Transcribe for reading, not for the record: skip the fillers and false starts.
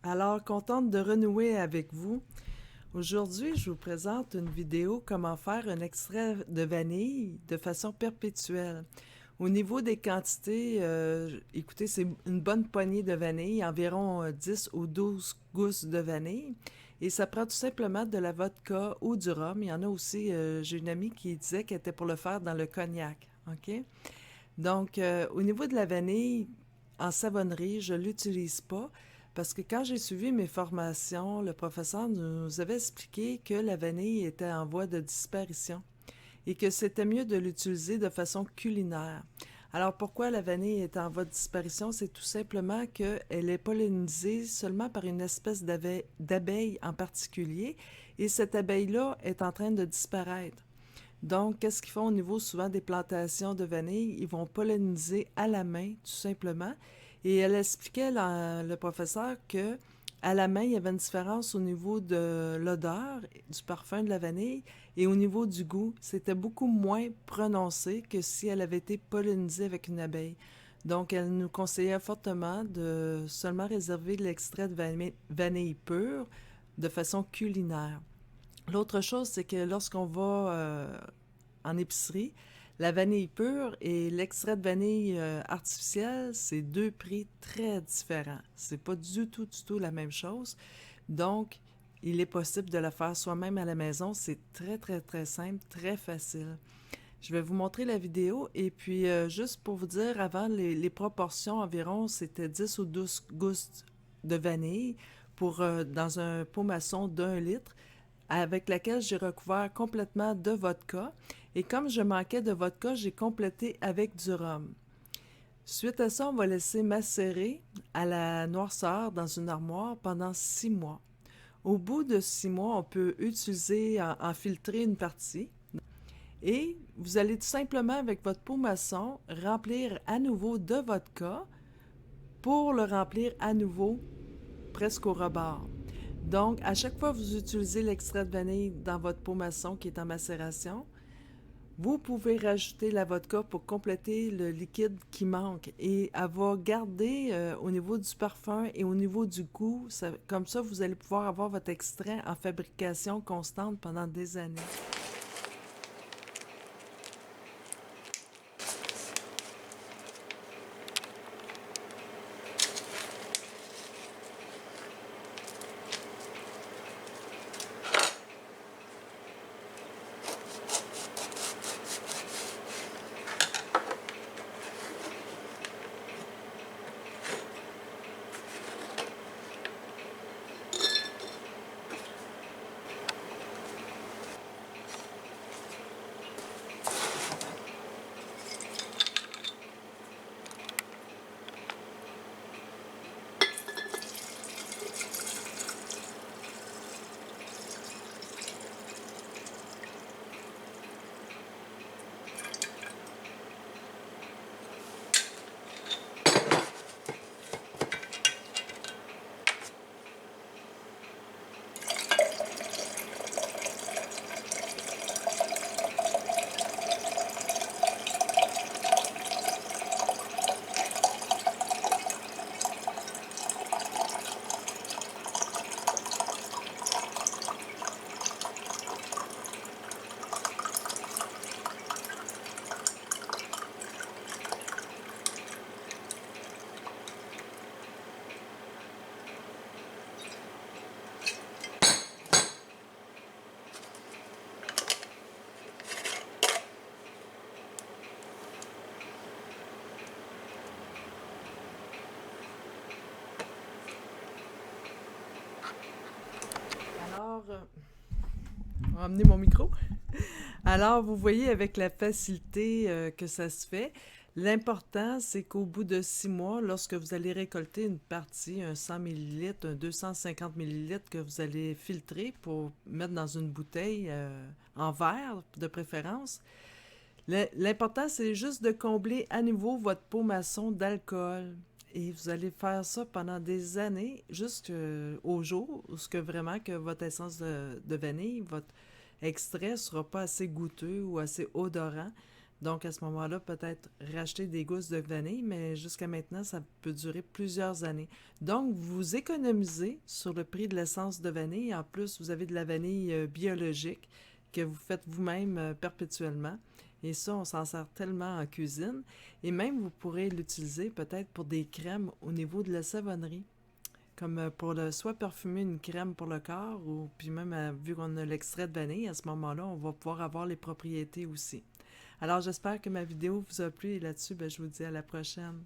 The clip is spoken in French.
Alors, contente de renouer avec vous. Aujourd'hui, je vous présente une vidéo comment faire un extrait de vanille de façon perpétuelle. Au niveau des quantités, écoutez, c'est une bonne poignée de vanille, environ 10 ou 12 gousses de vanille. Et ça prend tout simplement de la vodka ou du rhum. Il y en a aussi, j'ai une amie qui disait qu'elle était pour le faire dans le cognac. OK? Donc, au niveau de la vanille, en savonnerie, je ne l'utilise pas parce que quand j'ai suivi mes formations, le professeur nous avait expliqué que la vanille était en voie de disparition et que c'était mieux de l'utiliser de façon culinaire. Alors pourquoi la vanille est en voie de disparition? C'est tout simplement qu'elle est pollinisée seulement par une espèce d'abeille en particulier et cette abeille-là est en train de disparaître. Donc, qu'est-ce qu'ils font au niveau souvent des plantations de vanille? Ils vont polliniser à la main, tout simplement. Et elle expliquait, le professeur, que à la main, il y avait une différence au niveau de l'odeur, du parfum de la vanille, et au niveau du goût. C'était beaucoup moins prononcé que si elle avait été pollinisée avec une abeille. Donc, elle nous conseillait fortement de seulement réserver l'extrait de vanille pure de façon culinaire. L'autre chose, c'est que lorsqu'on va en épicerie, la vanille pure et l'extrait de vanille artificielle, c'est deux prix très différents. C'est pas du tout la même chose. Donc, il est possible de la faire soi-même à la maison. C'est très simple, très facile. Je vais vous montrer la vidéo et puis juste pour vous dire, avant, les proportions environ, c'était 10 ou 12 gousses de vanille pour, dans un pot maçon d'1 litre avec laquelle j'ai recouvert complètement de vodka. Et comme je manquais de vodka, j'ai complété avec du rhum. Suite à ça, on va laisser macérer à la noirceur dans une armoire pendant 6 mois. Au bout de 6 mois, on peut utiliser, en filtrer une partie. Et vous allez tout simplement, avec votre pot maçon, remplir à nouveau de vodka pour le remplir à nouveau presque au rebord. Donc, à chaque fois que vous utilisez l'extrait de vanille dans votre pot maçon qui est en macération, vous pouvez rajouter la vodka pour compléter le liquide qui manque et elle va garder au niveau du parfum et au niveau du goût. Comme ça, vous allez pouvoir avoir votre extrait en fabrication constante pendant des années. Alors, on va amener mon micro. Alors, vous voyez avec la facilité que ça se fait, l'important, c'est qu'au bout de 6 mois, lorsque vous allez récolter une partie, un 100 millilitres, un 250 millilitres que vous allez filtrer pour mettre dans une bouteille en verre de préférence, l'important, c'est juste de combler à nouveau votre pot maçon d'alcool. Et vous allez faire ça pendant des années, jusqu'au jour où ce que vraiment que votre essence de vanille, votre extrait sera pas assez goûteux ou assez odorant. Donc, à ce moment-là, peut-être racheter des gousses de vanille, mais jusqu'à maintenant, ça peut durer plusieurs années. Donc, vous économisez sur le prix de l'essence de vanille. En plus, vous avez de la vanille biologique que vous faites vous-même perpétuellement. Et ça, on s'en sert tellement en cuisine. Et même, vous pourrez l'utiliser peut-être pour des crèmes au niveau de la savonnerie. Comme pour soit parfumer une crème pour le corps, ou puis même, vu qu'on a l'extrait de vanille, à ce moment-là, on va pouvoir avoir les propriétés aussi. Alors, j'espère que ma vidéo vous a plu et là-dessus, ben, je vous dis à la prochaine.